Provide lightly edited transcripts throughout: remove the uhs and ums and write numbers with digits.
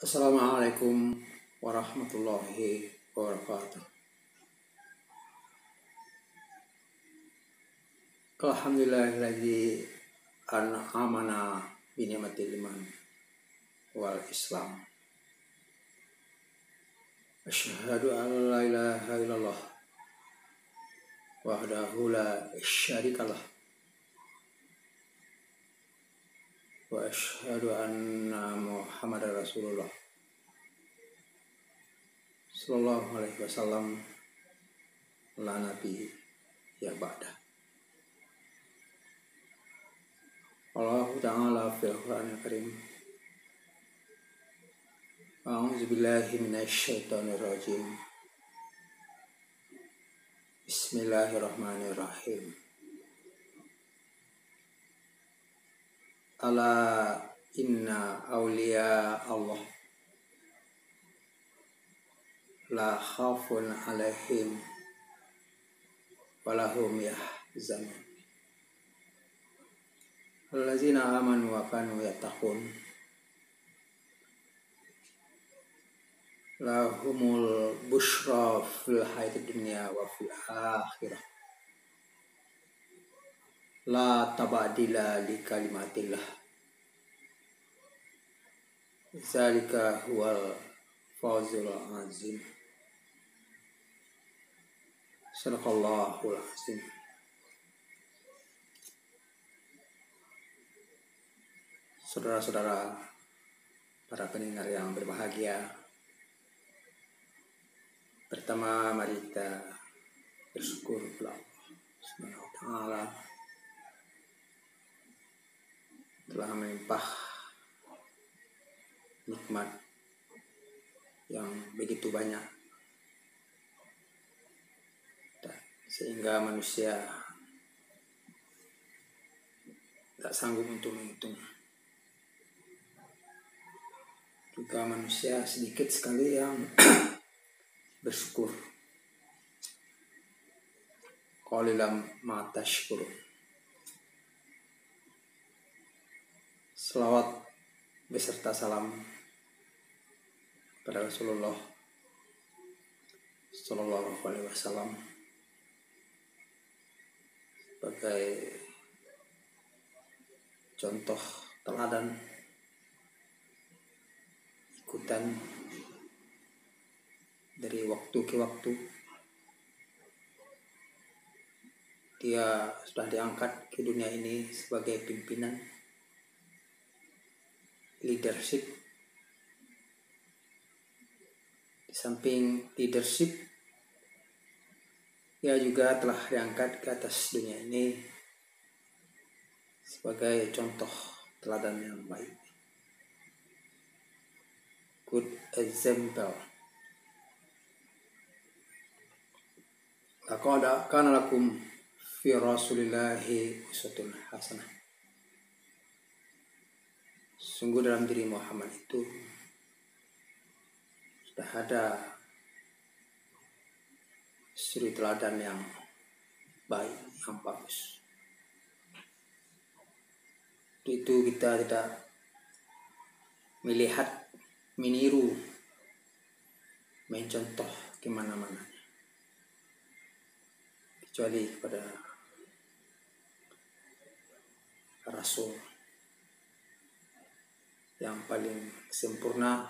Assalamualaikum warahmatullahi wabarakatuh. Alhamdulillahilladzi an'amana bi ni'matil iman wal islam. Asyhadu an la ilaha illallah wahdahu la syarikalah wa asyhadu anna Muhammadar Rasulullah sallallahu alaihi wasallam la nabi ya ba'da. Allah Ta'ala fil Qur'anil Karim. A'udzu billahi minasy syaithanir rajim. Bismillahirrahmanirrahim. Ala inna awliya Allah la khafun alaihim walahum yahzanun. Allazina amanu wa kanu yattaqun lahumul busyra fil hayatid dunya wa fil akhirah la tabadila li kalimatillah zalika huwal fawzul azim. Sadaqallahul azim. Saudara-saudara, para pendengar yang berbahagia, pertama mari kita bersyukur kepada Allah Subhanahu wa Ta'ala telah melimpah nikmat yang begitu banyak sehingga manusia tak sanggup untuk menghitung. Juga manusia sedikit sekali yang bersyukur. Qalilam ma tashkurun. Selawat beserta salam pada Rasulullah Sallallahu Alaihi Wasallam sebagai contoh teladan ikutan dari waktu ke waktu. Dia sudah diangkat ke dunia ini sebagai pimpinan leadership. Di samping leadership, dia juga telah diangkat ke atas dunia ini sebagai contoh teladan yang baik. Good example. Laqad kana lakum fi rasulillahi uswatun hasanah. Sungguh dalam diri Muhammad itu sudah ada suri teladan yang baik, yang bagus. Itu kita tidak melihat, meniru, mencontoh kemana-mana, kecuali kepada Rasul yang paling sempurna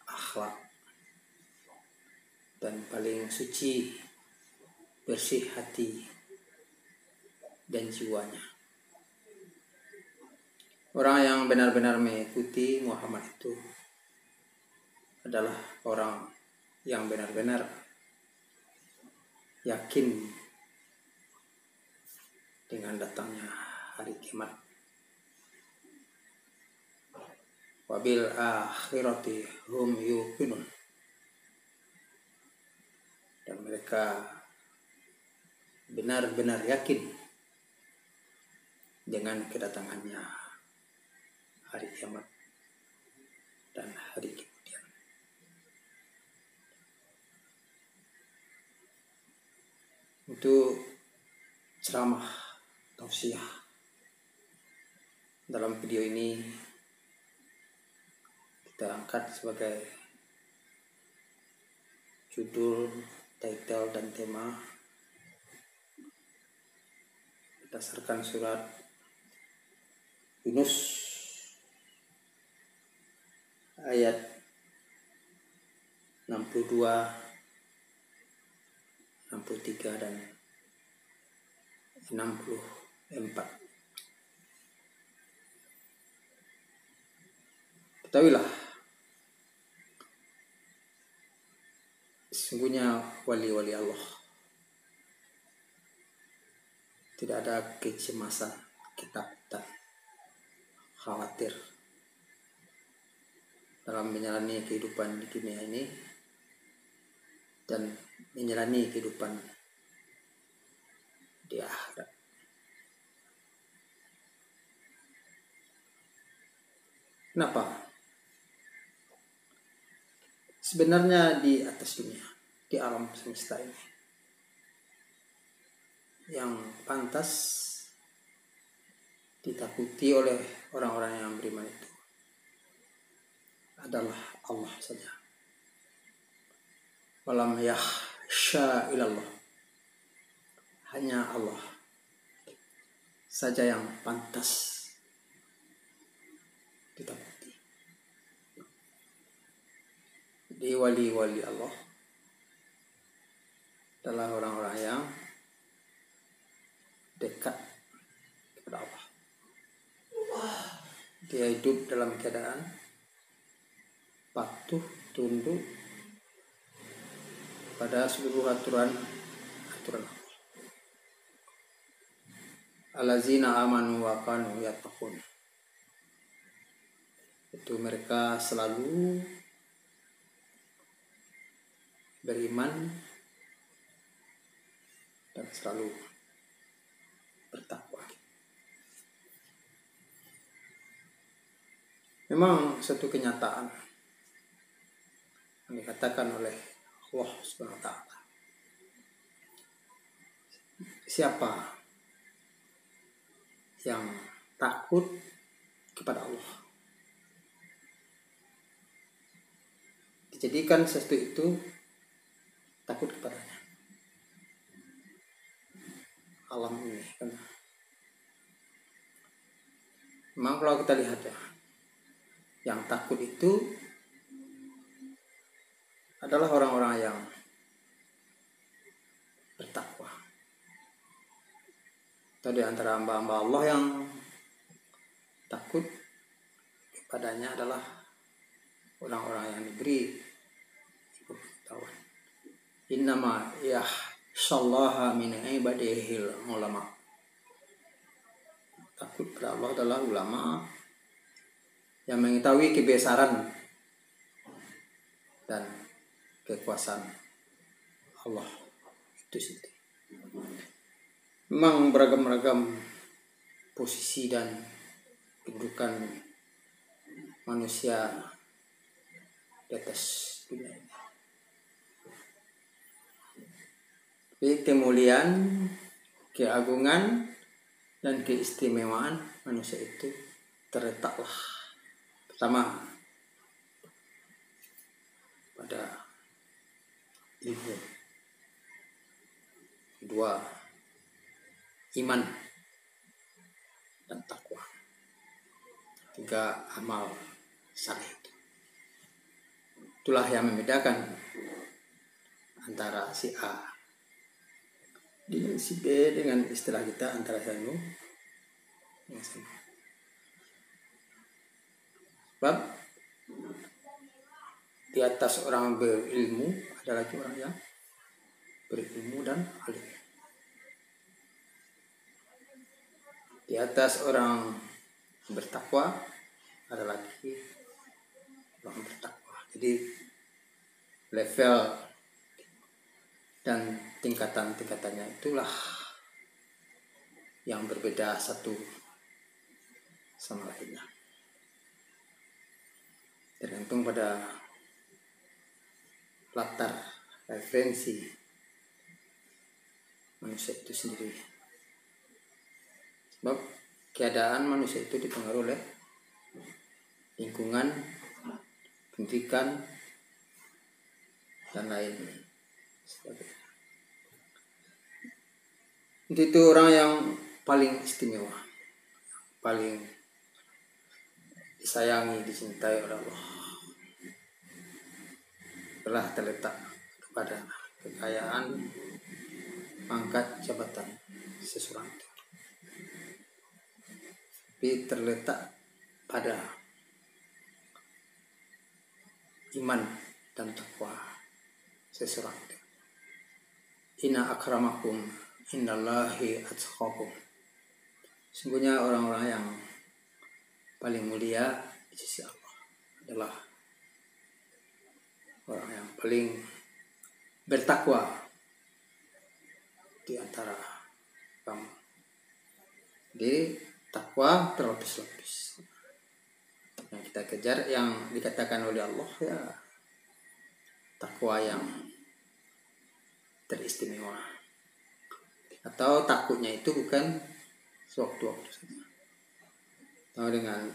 akhlak dan paling suci, bersih hati dan jiwanya. Orang yang benar-benar mengikuti Muhammad itu adalah orang yang benar-benar yakin dengan datangnya hari kiamat. Wabil akhirati hum yuqinun. Dan mereka benar-benar yakin dengan kedatangannya hari kiamat dan hari kemudian. Untuk ceramah tausiah dalam video ini kita angkat sebagai judul, title, dan tema berdasarkan surat Yunus ayat 62, 63, dan 64. Ketahuilah, sesungguhnya wali-wali Allah tidak ada kecemasan, ketakutan, khawatir dalam menjalani kehidupan di dunia ini dan menjalani kehidupan di akhirat. Kenapa? Sebenarnya di atas dunia, di alam semesta ini, yang pantas ditakuti oleh orang-orang yang beriman itu adalah Allah saja. Walam yakhsha ilallah, hanya Allah saja yang pantas ditakuti. Di wali-wali Allah adalah orang-orang yang dekat kepada Allah. Dia hidup dalam keadaan patuh, tunduk pada seluruh aturan Allah. Allazina amanu wa kanu yattaqun. Itu mereka selalu beriman dan selalu bertakwa. Memang satu kenyataan yang dikatakan oleh Allah Subhanahu wa Ta'ala. Siapa yang takut kepada Allah, dijadikan sesuatu itu takut kepadanya. Alam ini kan. Memang kalau kita lihat ya, yang takut itu adalah orang-orang yang bertakwa. Tadi antara hamba-hamba Allah yang takut kepadanya adalah orang-orang yang diberi pengetahuan. Innama yakhshallaha min ibadihil ulama. Takut kepada Allah adalah ulama yang mengetahui kebesaran dan kekuasaan Allah itu sendiri. Memang beragam-ragam posisi dan kedudukan manusia di atas dunia ini. Tapi kemuliaan, keagungan, dan keistimewaan manusia itu terletaklah pertama pada ilmu, kedua iman dan takwa, tiga amal saleh. Itulah yang membedakan antara si A dengan si B, dengan istilah kita antara sanu dengan sanu. Sebab di atas orang berilmu ada lagi orang yang berilmu dan alim. Di atas orang bertakwa ada lagi orang bertakwa. Jadi level dan tingkatan-tingkatannya itulah yang berbeda satu sama lainnya. Tergantung pada latar referensi manusia itu sendiri. Sebab keadaan manusia itu dipengaruhi oleh lingkungan pendidikan, dan lain sebagainya. Itu orang yang paling istimewa, paling disayangi, dicintai oleh Allah, telah terletak pada kekayaan, pangkat, jabatan seseorang itu, tapi terletak pada iman dan takwa seseorang itu. Inna akramakum innallahi atqakum. Sungguhnya orang-orang yang paling mulia di sisi Allah adalah orang yang paling bertakwa di antara kamu. Jadi takwa berlapis-lapis. Yang kita kejar, yang dikatakan oleh Allah, ya takwa yang teristimewa. Atau takutnya itu bukan sewaktu-waktu saja. Atau dengan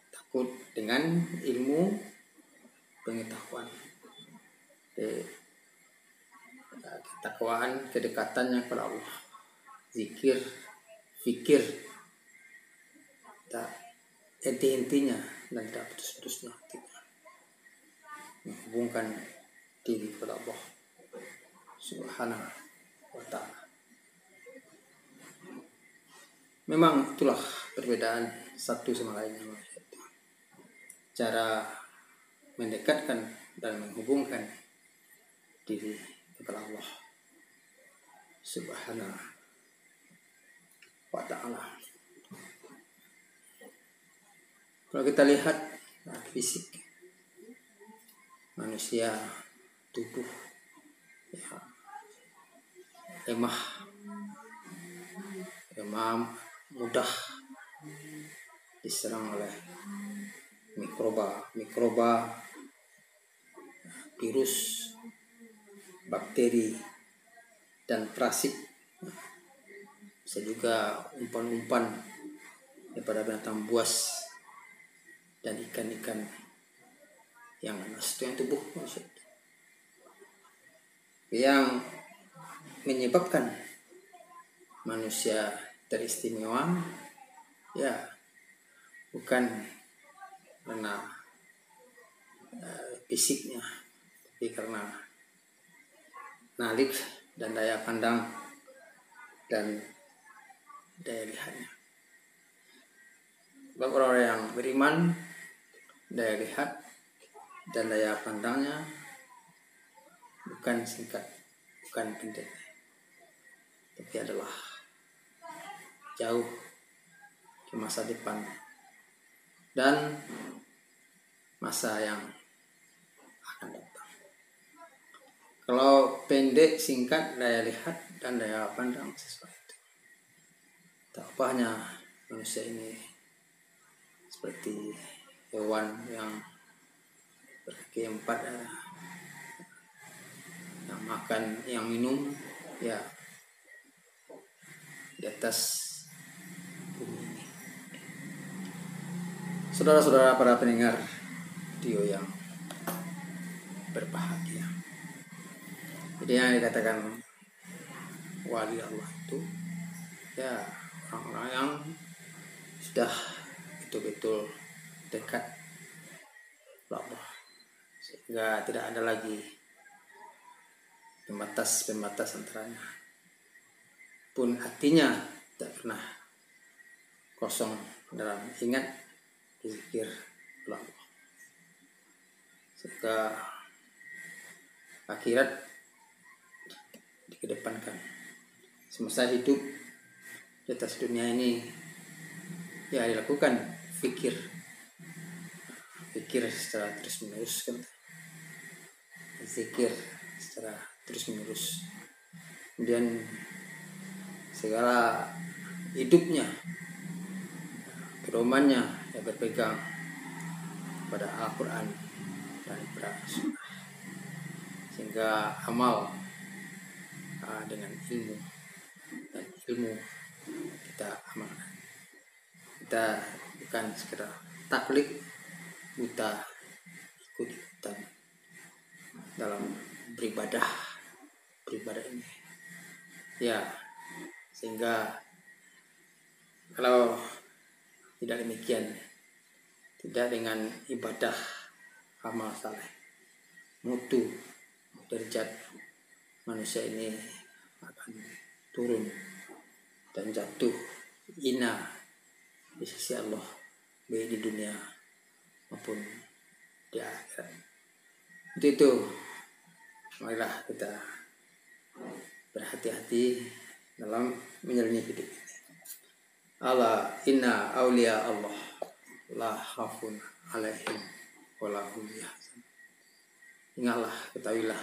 takut dengan ilmu pengetahuan, ketakwaan, kedekatannya kepada Allah, zikir, fikir, tak intinya dan tidak putus-putusnya menghubungkan diri kepada Allah Subhanahu wa ta'ala. Memang itulah perbedaan satu sama lain, cara mendekatkan dan menghubungkan diri kepada Allah Subhanahu wa ta'ala. Kalau kita lihat fisik manusia, tubuh ya, lemah, mudah diserang oleh mikroba, virus, bakteri, dan parasit. Bisa juga umpan-umpan daripada binatang buas dan ikan-ikan yang ganas. Itu yang tubuh manusia. Yang menyebabkan manusia teristimewa ya bukan karena fisiknya, tapi karena nalik dan daya pandang dan daya lihatnya. Sebab orang yang beriman, daya lihat dan daya pandangnya bukan singkat, bukan pendek, tapi adalah jauh ke masa depan dan masa yang akan datang. Kalau pendek, singkat, daya lihat dan daya pandang sesuai itu, tak apanya manusia ini seperti hewan yang berkaki empat, yang makan, yang minum ya di atas bumi ini. Saudara-saudara para pendengar video yang berbahagia, jadi yang dikatakan wali Allah itu ya orang-orang yang sudah betul-betul dekat Allah, sehingga tidak ada lagi pembatas antaranya. Pun hatinya tidak pernah kosong dalam ingat zikir Allah, sehingga akhirat dikedepankan. Semasa hidup di atas dunia ini ya dilakukan fikir secara terus menerus, kan, zikir secara terus menerus. Kemudian segala hidupnya, pedomannya ya berpegang pada Al-Quran dan pada Sunnah, sehingga amal dengan ilmu, dan ilmu kita amalkan. Kita bukan sekedar taklid, buta ikut-ikutan dalam beribadah ini. Ya, sehingga kalau tidak demikian, tidak dengan ibadah amal saleh, mutu derajat manusia ini akan turun dan jatuh hina di sisi Allah, baik di dunia maupun di akhirat. Untuk itu, marilah kita berhati-hati dalam menjalani hidup ini. Ala inna awliya Allah la khafun alaihim wa la hum yahzanun. Ingatlah, ketahuilah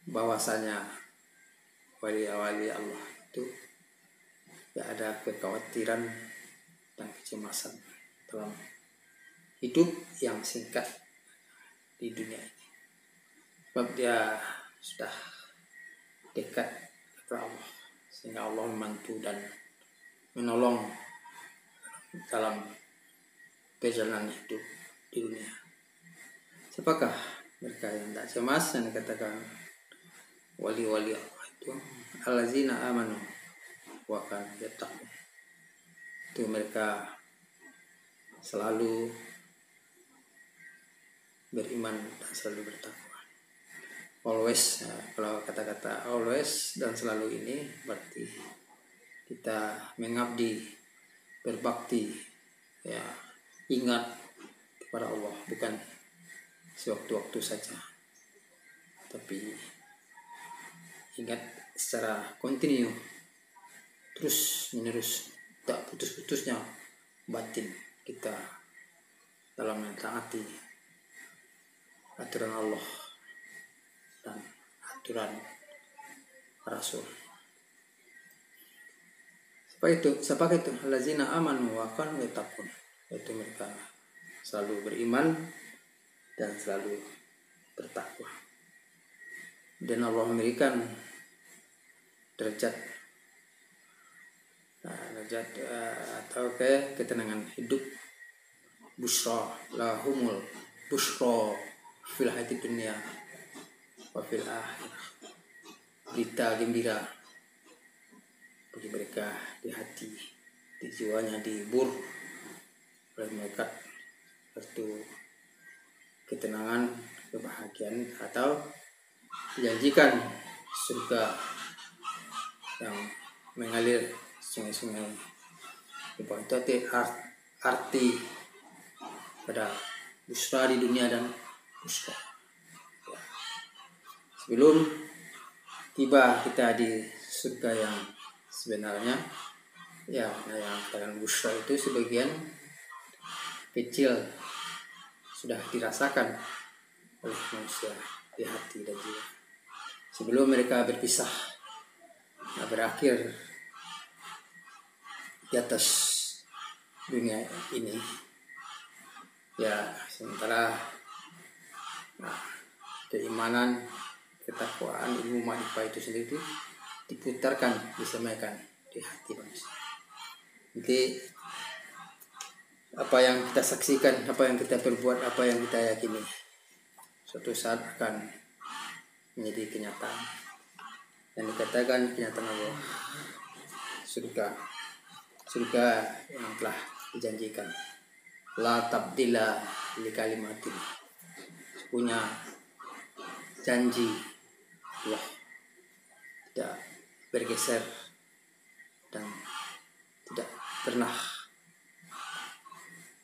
bahwasanya wali-wali Allah itu tidak ada kekhawatiran dan kecemasan dalam hidup yang singkat di dunia ini, sebab dia sudah dekat kepada Allah, sehingga Allah membantu dan menolong dalam perjalanan hidup di dunia. Siapakah mereka yang tak cemas? Yang dikatakan wali-wali Allah itu allazina amanu wa kanu yattaqun. Itu mereka selalu beriman dan selalu bertakwa. Always, kalau kata-kata always dan selalu ini berarti kita mengabdi, berbakti, ya, ingat kepada Allah, bukan sewaktu-waktu saja, tapi ingat secara kontinu, terus menerus, tak putus-putusnya batin kita dalam mentaati aturan Allah dan aturan Rasul. Siapa itu? Allazina amanu wa kanu yattaqun. Itu mereka selalu beriman dan selalu bertakwa. Dan Allah memberikan derajat atau ketenangan hidup, busra lahumul busra fil hayatid dunya wa fil akhirah. Berita gembira bagi mereka di hati, di jiwanya, dihibur oleh mereka, yaitu ketenangan, kebahagiaan, atau dijanjikan surga yang mengalir sungai-sungai. Itu arti pada busra di dunia dan busra. Sebelum tiba kita di surga yang sebenarnya, ya, yang katakan busra itu sebagian kecil sudah dirasakan oleh manusia di hati dan jiwa sebelum mereka berpisah, berakhir di atas dunia ini. Ya, sementara keimanan, ketakwaan, ilmu ma'rifah itu sendiri diputarkan, disemaikan di hati manusia. Nanti apa yang kita saksikan, apa yang kita perbuat, apa yang kita yakini, suatu saat akan menjadi kenyataan. Dan dikatakan kenyataan Allah, surga yang telah dijanjikan. La tabdila li kalimatin. Punya janji Allah tidak bergeser dan tidak pernah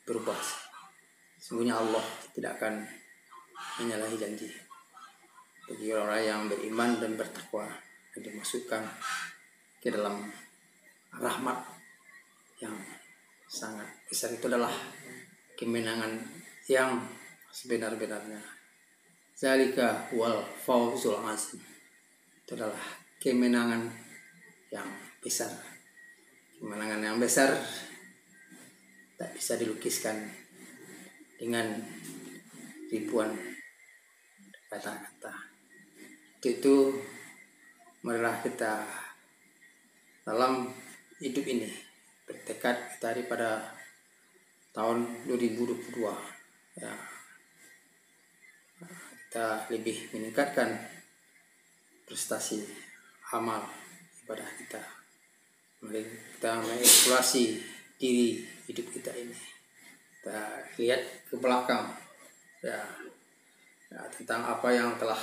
berubah. Sesungguhnya Allah tidak akan menyalahi janji. Bagi orang yang beriman dan bertakwa, yang dimasukkan ke dalam rahmat yang sangat besar, itu adalah kemenangan yang sebenar-benarnya. Zalika wal fawzul azim. Itu adalah kemenangan yang besar. Kemenangan yang besar tak bisa dilukiskan dengan ribuan kata-kata. Itu marilah kita dalam hidup ini bertekad daripada tahun 2022 ya kita lebih meningkatkan prestasi amal ibadah kita. Mari kita mengevaluasi diri hidup kita ini. Kita lihat ke belakang ya tentang apa yang telah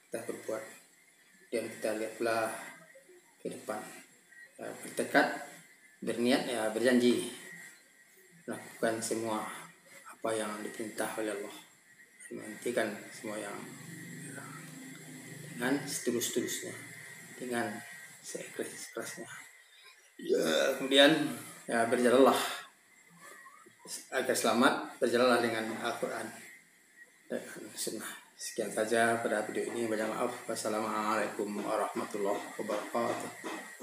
kita perbuat, dan kita lihat pula ke depan. Ya, bertekad, berniat, ya berjanji melakukan semua apa yang diperintah oleh Allah, menghentikan semua yang ya, dengan setulus-tulusnya, dengan seikhlas-ikhlasnya. Ya, kemudian ya berjalanlah agar selamat, berjalanlah dengan Al-Quran dan Sunnah. Sekian saja pada video ini. Banyak maaf. Wassalamualaikum warahmatullahi wabarakatuh.